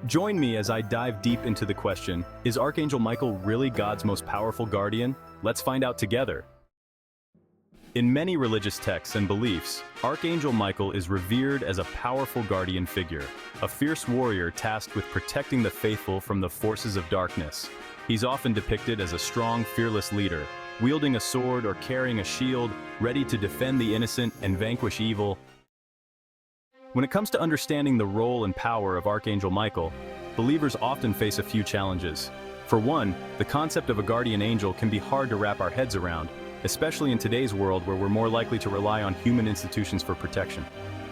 Join me as I dive deep into the question, is Archangel Michael really God's most powerful guardian? Let's find out together. In many religious texts and beliefs, Archangel Michael is revered as a powerful guardian figure, a fierce warrior tasked with protecting the faithful from the forces of darkness. He's often depicted as a strong, fearless leader, wielding a sword or carrying a shield, ready to defend the innocent and vanquish evil. When it comes to understanding the role and power of Archangel Michael, believers often face a few challenges. For one, the concept of a guardian angel can be hard to wrap our heads around, especially in today's world where we're more likely to rely on human institutions for protection.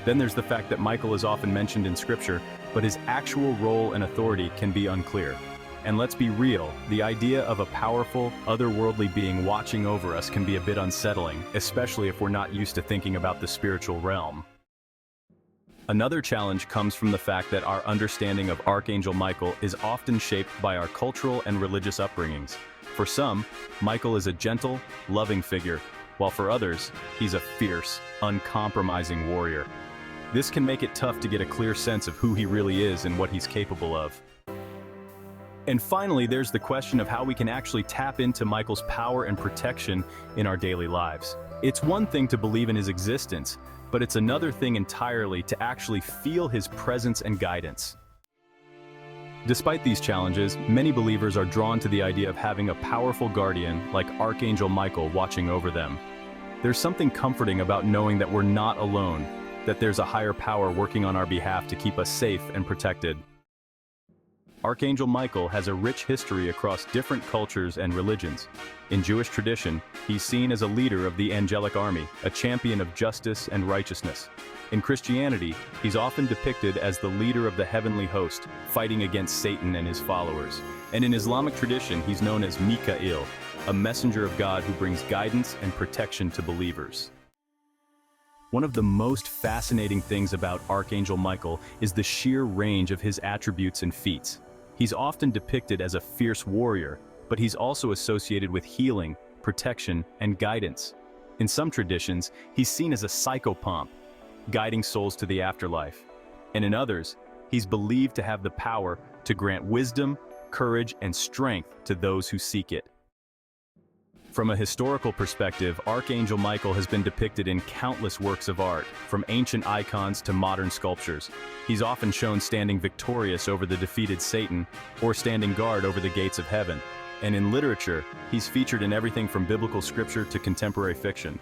Then there's the fact that Michael is often mentioned in Scripture, but his actual role and authority can be unclear. And let's be real, the idea of a powerful, otherworldly being watching over us can be a bit unsettling, especially if we're not used to thinking about the spiritual realm. Another challenge comes from the fact that our understanding of Archangel Michael is often shaped by our cultural and religious upbringings. For some, Michael is a gentle, loving figure, while for others, he's a fierce, uncompromising warrior. This can make it tough to get a clear sense of who he really is and what he's capable of. And finally, there's the question of how we can actually tap into Michael's power and protection in our daily lives. It's one thing to believe in his existence, but it's another thing entirely to actually feel his presence and guidance. Despite these challenges, many believers are drawn to the idea of having a powerful guardian like Archangel Michael watching over them. There's something comforting about knowing that we're not alone, that there's a higher power working on our behalf to keep us safe and protected. Archangel Michael has a rich history across different cultures and religions. In Jewish tradition, he's seen as a leader of the angelic army, a champion of justice and righteousness. In Christianity, he's often depicted as the leader of the heavenly host, fighting against Satan and his followers. And in Islamic tradition, he's known as Mikael, a messenger of God who brings guidance and protection to believers. One of the most fascinating things about Archangel Michael is the sheer range of his attributes and feats. He's often depicted as a fierce warrior, but he's also associated with healing, protection, and guidance. In some traditions, he's seen as a psychopomp, guiding souls to the afterlife. And in others, he's believed to have the power to grant wisdom, courage, and strength to those who seek it. From a historical perspective, Archangel Michael has been depicted in countless works of art, from ancient icons to modern sculptures. He's often shown standing victorious over the defeated Satan, or standing guard over the gates of heaven. And in literature, he's featured in everything from biblical scripture to contemporary fiction.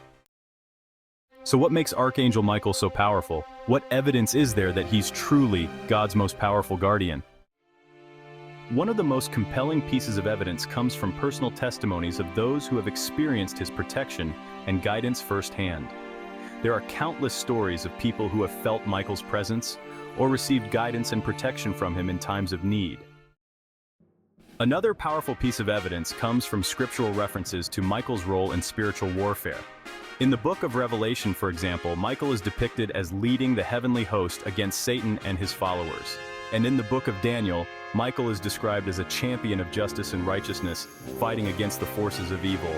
So what makes Archangel Michael so powerful? What evidence is there that he's truly God's most powerful guardian? One of the most compelling pieces of evidence comes from personal testimonies of those who have experienced his protection and guidance firsthand. There are countless stories of people who have felt Michael's presence or received guidance and protection from him in times of need. Another powerful piece of evidence comes from scriptural references to Michael's role in spiritual warfare. In the book of Revelation, for example, Michael is depicted as leading the heavenly host against Satan and his followers. And in the book of Daniel, Michael is described as a champion of justice and righteousness, fighting against the forces of evil.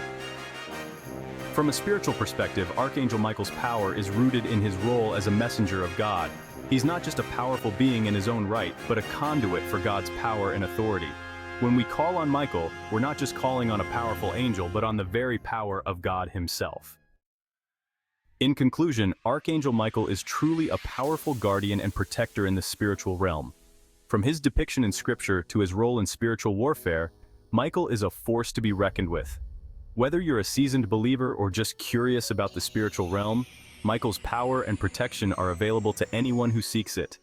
From a spiritual perspective, Archangel Michael's power is rooted in his role as a messenger of God. He's not just a powerful being in his own right, but a conduit for God's power and authority. When we call on Michael, we're not just calling on a powerful angel, but on the very power of God himself. In conclusion, Archangel Michael is truly a powerful guardian and protector in the spiritual realm. From his depiction in Scripture to his role in spiritual warfare, Michael is a force to be reckoned with. Whether you're a seasoned believer or just curious about the spiritual realm, Michael's power and protection are available to anyone who seeks it.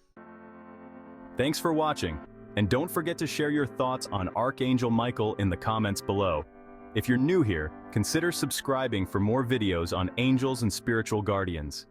Thanks for watching, and don't forget to share your thoughts on Archangel Michael in the comments below. If you're new here, consider subscribing for more videos on angels and spiritual guardians.